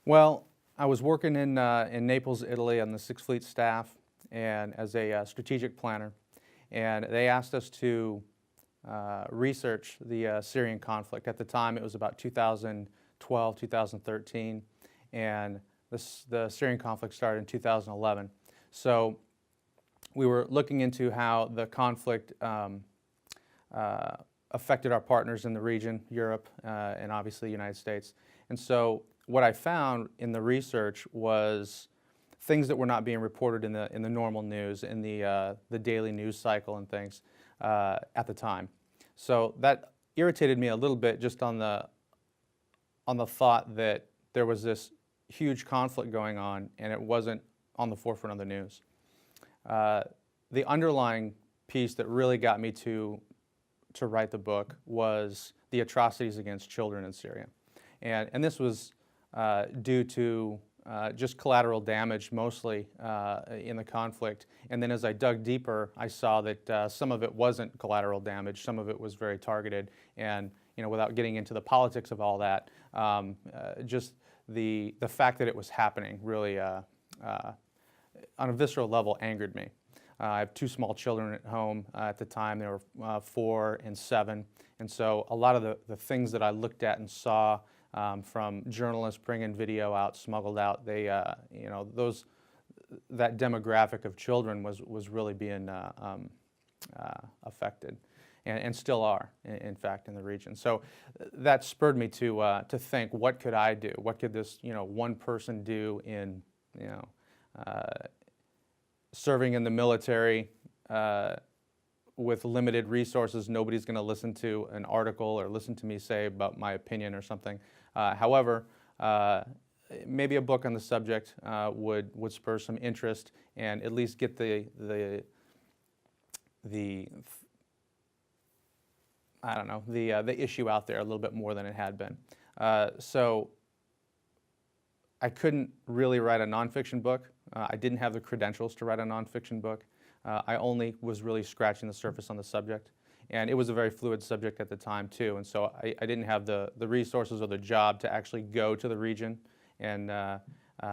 Well, I was working in Naples, Italy on the Sixth Fleet staff and as a strategic planner, and they asked us to research the Syrian conflict. At the time, it was about 2012, 2013, and the Syrian conflict started in 2011. So we were looking into how the conflict affected our partners in the region, Europe, and obviously the United States. And so what I found in the research was things that were not being reported in the normal news, in the daily news cycle and things at the time. So that irritated me a little bit, just on the thought that there was this huge conflict going on and it wasn't on the forefront of the news. The underlying piece that really got me to write the book was the atrocities against children in Syria. And this was due to just collateral damage mostly in the conflict. And then as I dug deeper, I saw that some of it wasn't collateral damage, some of it was very targeted. And without getting into the politics of all that, just the fact that it was happening really, on a visceral level, angered me. I have two small children at home at the time. They were 4 and 7. And so a lot of the things that I looked at and saw from journalists bringing video out, smuggled out, they, that demographic of children was really being affected, and still are, in fact, in the region. So that spurred me to think, what could I do? What could this, one person do in, serving in the military with limited resources? Nobody's going to listen to an article or listen to me say about my opinion or something. However, maybe a book on the subject would spur some interest and at least get the issue out there a little bit more than it had been. So I couldn't really write a nonfiction book. I didn't have the credentials to write a nonfiction book. I only was really scratching the surface on the subject. And it was a very fluid subject at the time too. And so I didn't have the resources or the job to actually go to the region and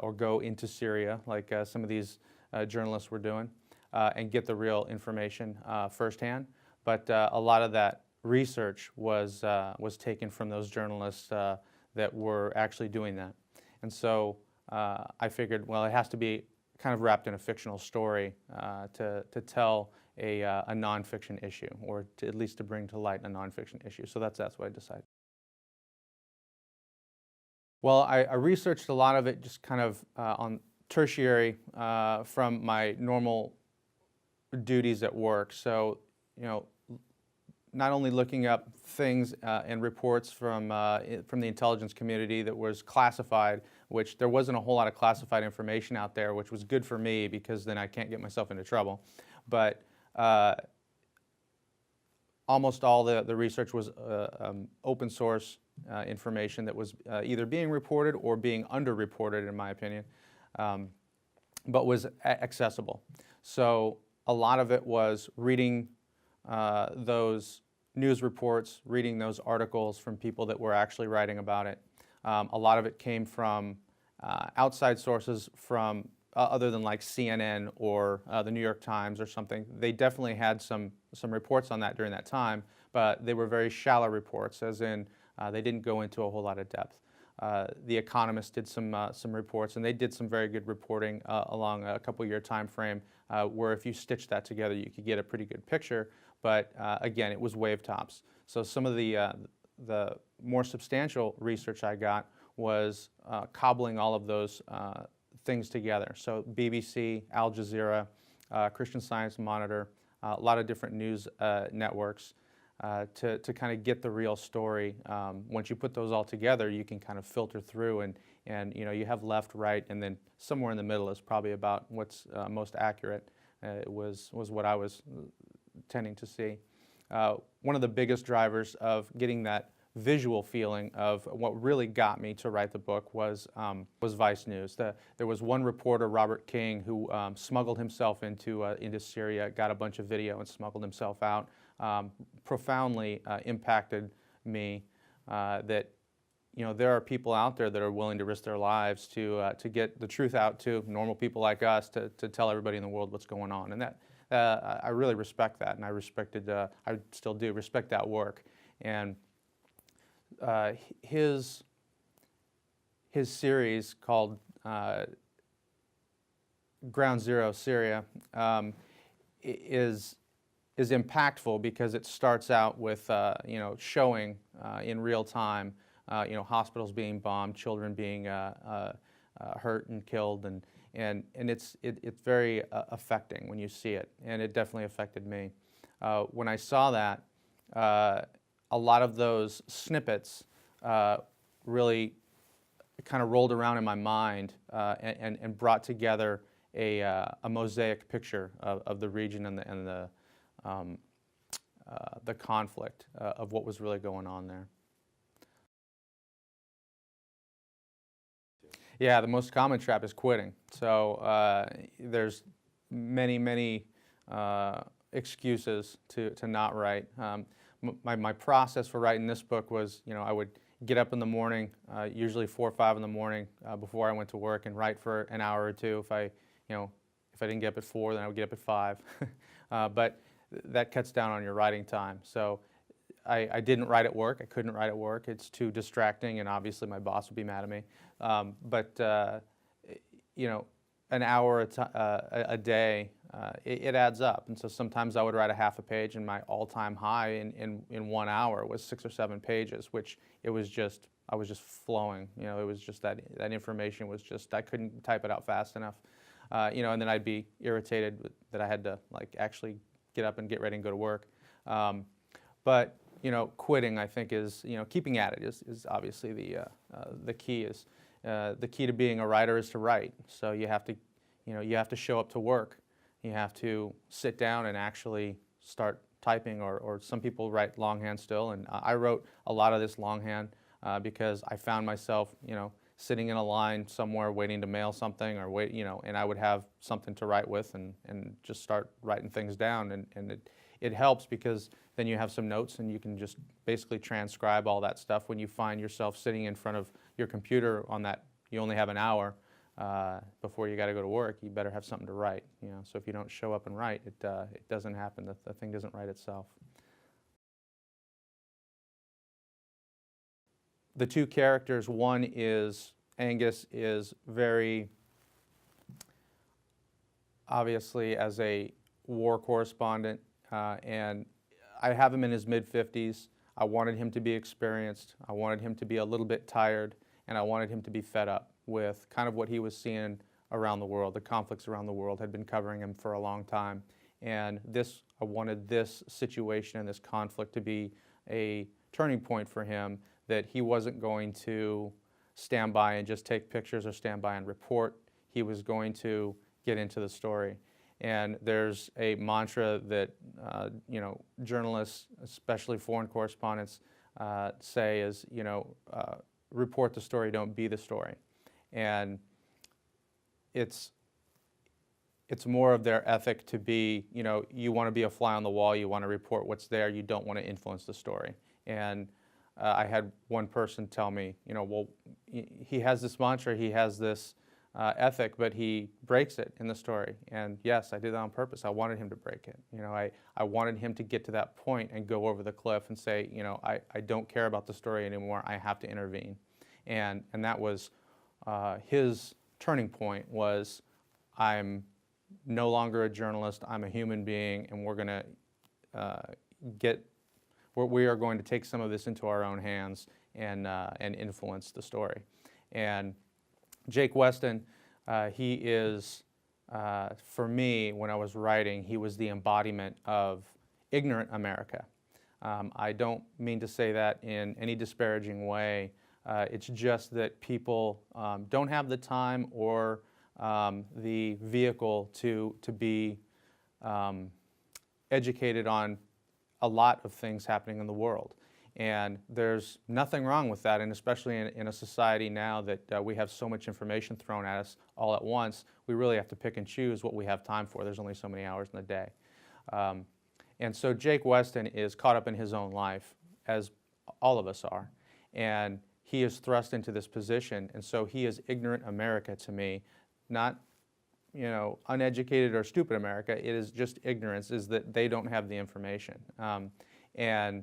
or go into Syria like some of these journalists were doing and get the real information firsthand. But a lot of that research was taken from those journalists that were actually doing that. And so I figured, well, it has to be kind of wrapped in a fictional story to tell a nonfiction issue, or at least to bring to light a nonfiction issue. So that's what I decided. Well, I researched a lot of it just kind of on tertiary from my normal duties at work. So, not only looking up things and reports from the intelligence community that was classified, which there wasn't a whole lot of classified information out there, which was good for me because then I can't get myself into trouble. But almost all the research was open source information that was either being reported or being underreported, in my opinion, but was accessible. So a lot of it was reading those news reports, reading those articles from people that were actually writing about it. A lot of it came from outside sources from other than like CNN or the New York Times or something. They definitely had some reports on that during that time, but they were very shallow reports, as in they didn't go into a whole lot of depth. The Economist did some reports, and they did some very good reporting along a couple-year time frame, where if you stitch that together, you could get a pretty good picture. But again, it was wave tops. So some of the more substantial research I got was cobbling all of those things together. So BBC, Al Jazeera, Christian Science Monitor, a lot of different news networks to kind of get the real story. Once you put those all together, you can kind of filter through and you have left, right, and then somewhere in the middle is probably about what's most accurate. Was what I was tending to see. One of the biggest drivers of getting that visual feeling of what really got me to write the book was Vice News. There was one reporter, Robert King, who smuggled himself into Syria, got a bunch of video and smuggled himself out. Profoundly impacted me that there are people out there that are willing to risk their lives to get the truth out to normal people like us, to tell everybody in the world what's going on. And that I really respect that, and I still do respect that work. And his series called Ground Zero Syria is impactful because it starts out with showing in real time hospitals being bombed, children being hurt and killed, and it's very affecting when you see it, and it definitely affected me. When I saw that, a lot of those snippets really kind of rolled around in my mind and brought together a mosaic picture of the region and the conflict of what was really going on there. Yeah, the most common trap is quitting. So there's many excuses to not write. My process for writing this book was, I would get up in the morning, usually 4 or 5 in the morning before I went to work, and write for an hour or two. If I didn't get up at 4, then I would get up at 5. But that cuts down on your writing time. So I didn't write at work. I couldn't write at work. It's too distracting, and obviously my boss would be mad at me. But an hour a day, it adds up. And so sometimes I would write a half a page, and my all-time high in 1 hour was 6 or 7 pages, which I was just flowing. It was just that information was just, I couldn't type it out fast enough. And then I'd be irritated that I had to actually get up and get ready and go to work. But quitting, I think, is keeping at it is obviously the key. Is the key to being a writer is to write. So you have to show up to work. You have to sit down and actually start typing, or some people write longhand still, and I wrote a lot of this longhand because I found myself sitting in a line somewhere waiting to mail something, or and I would have something to write with, and just start writing things down, and it helps because then you have some notes and you can just basically transcribe all that stuff. When you find yourself sitting in front of your computer on that, you only have an hour before you got to go to work, you better have something to write. So if you don't show up and write, it doesn't happen. The thing doesn't write itself. The two characters, one is Angus, is very obviously as a war correspondent, and I have him in his mid-50s. I wanted him to be experienced. I wanted him to be a little bit tired, and I wanted him to be fed up with kind of what he was seeing around the world. The conflicts around the world had been covering him for a long time, and I wanted this situation and this conflict to be a turning point for him, that he wasn't going to stand by and just take pictures or stand by and report. He was going to get into the story. And there's a mantra that journalists, especially foreign correspondents, say is, report the story, don't be the story. And it's more of their ethic to be, you want to be a fly on the wall, you want to report what's there, you don't want to influence the story. And I had one person tell me, well, he has this mantra, he has this ethic, but he breaks it in the story. And yes, I did that on purpose. I wanted him to break it. I wanted him to get to that point and go over the cliff and say, I don't care about the story anymore. I have to intervene. And that was his turning point. Was, I'm no longer a journalist. I'm a human being, and we're going to we are going to take some of this into our own hands and influence the story. And Jake Weston, he is, for me, when I was writing, he was the embodiment of ignorant America. I don't mean to say that in any disparaging way. It's just that people don't have the time or the vehicle to be educated on a lot of things happening in the world. And there's nothing wrong with that, and especially in a society now that we have so much information thrown at us all at once, we really have to pick and choose what we have time for. There's only so many hours in the day. And so Jake Weston is caught up in his own life, as all of us are. And he is thrust into this position, and so he is ignorant America to me, not, you know, uneducated or stupid America. It is just ignorance, is that they don't have the information. And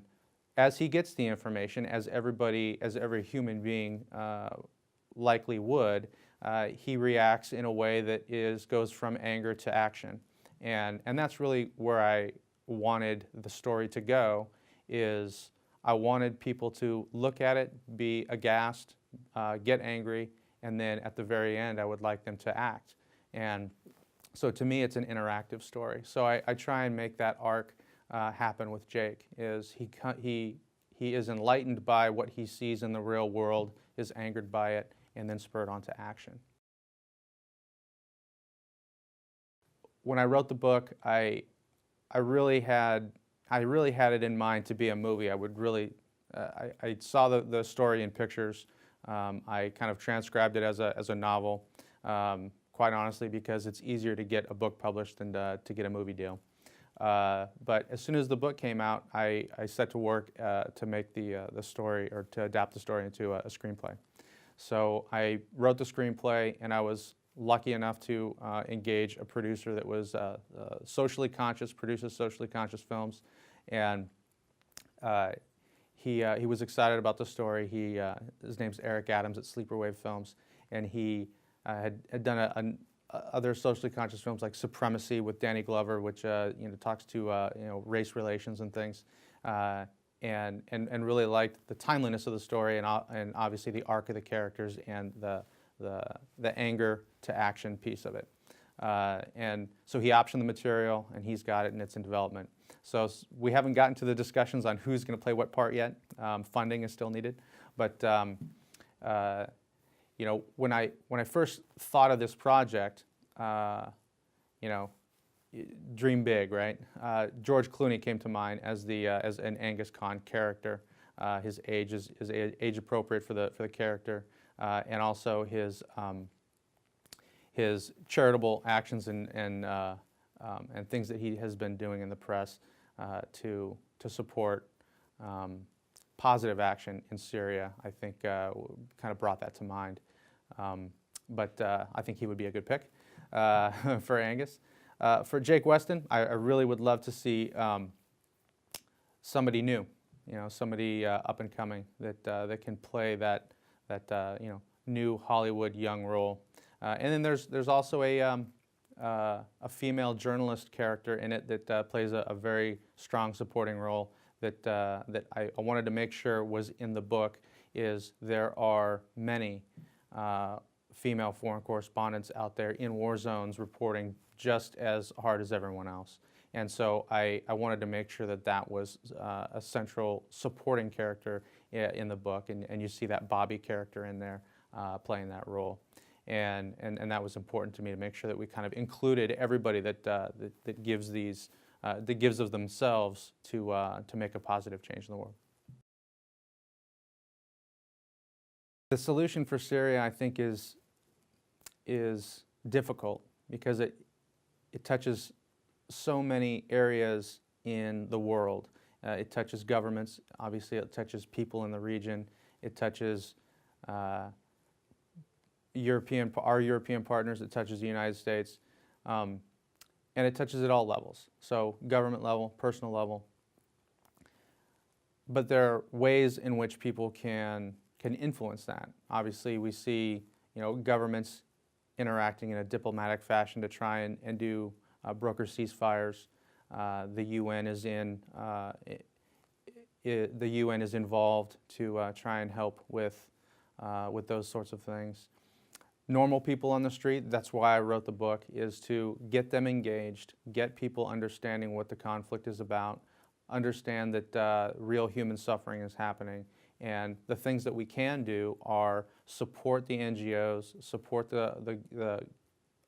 as he gets the information, as every human being likely would, he reacts in a way that goes from anger to action. And that's really where I wanted the story to go, is I wanted people to look at it, be aghast, get angry, and then at the very end I would like them to act. And so to me it's an interactive story. So I try and make that arc happen with Jake, is he is enlightened by what he sees in the real world, is angered by it, and then spurred on to action. When I wrote the book, I really had it in mind to be a movie. I would really, I saw the story in pictures. I kind of transcribed it as a novel, quite honestly, because it's easier to get a book published than to get a movie deal. But as soon as the book came out, I set to work to make the story, or to adapt the story into a screenplay. So I wrote the screenplay, and I was lucky enough to engage a producer that was socially conscious, produces socially conscious films, and he was excited about the story. His name's Eric Adams at Sleeper Wave Films, and he had done other socially conscious films like Supremacy with Danny Glover, which talks to race relations and things, and really liked the timeliness of the story, and obviously the arc of the characters and the anger to action piece of it. And so he optioned the material, and he's got it, and it's in development. So we haven't gotten to the discussions on who's going to play what part yet. Funding is still needed, but when I first thought of this project, dream big, right? George Clooney came to mind as an Angus Khan character. His age is age appropriate for the character, and also his charitable actions and things that he has been doing in the press to support positive action in Syria, I think kind of brought that to mind. But I think he would be a good pick for Angus. For Jake Weston, I really would love to see somebody new, somebody up and coming that can play that new Hollywood young role. And then there's also a female journalist character in it that plays a very strong supporting role that I wanted to make sure was in the book. Is there are many female foreign correspondents out there in war zones reporting just as hard as everyone else. And so I wanted to make sure that was a central supporting character in the book, and you see that Bobby character in there playing that role. And that was important to me, to make sure that we kind of included everybody that gives of themselves to make a positive change in the world. The solution for Syria, I think, is difficult because it touches so many areas in the world. It touches governments, obviously it touches people in the region, it touches our European partners, it touches the United States, and it touches at all levels. So government level, personal level. But there are ways in which people can influence that. Obviously we see governments interacting in a diplomatic fashion to try and do broker ceasefires. The UN is involved to try and help with those sorts of things. Normal people on the street, that's why I wrote the book, is to get them engaged, get people understanding what the conflict is about, understand that real human suffering is happening, and the things that we can do are support the NGOs, support the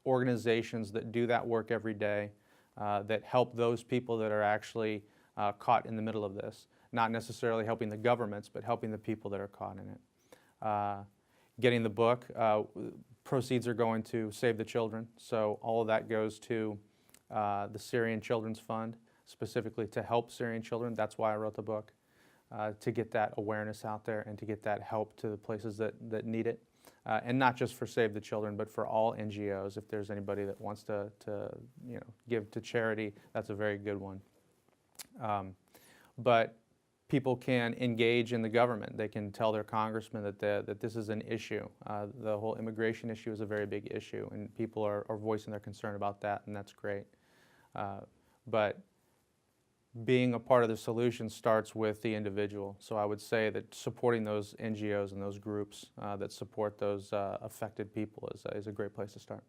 organizations that do that work every day, that help those people that are actually caught in the middle of this. Not necessarily helping the governments, but helping the people that are caught in it. Getting the book, proceeds are going to Save the Children, so all of that goes to the Syrian Children's Fund, specifically to help Syrian children. That's why I wrote the book. to get that awareness out there and to get that help to the places that need it. And not just for Save the Children, but for all NGOs. If there's anybody that wants to give to charity, that's a very good one. But people can engage in the government. They can tell their congressman that this is an issue. The whole immigration issue is a very big issue, and people are voicing their concern about that, and that's great. But being a part of the solution starts with the individual. So I would say that supporting those NGOs and those groups that support those affected people is a great place to start.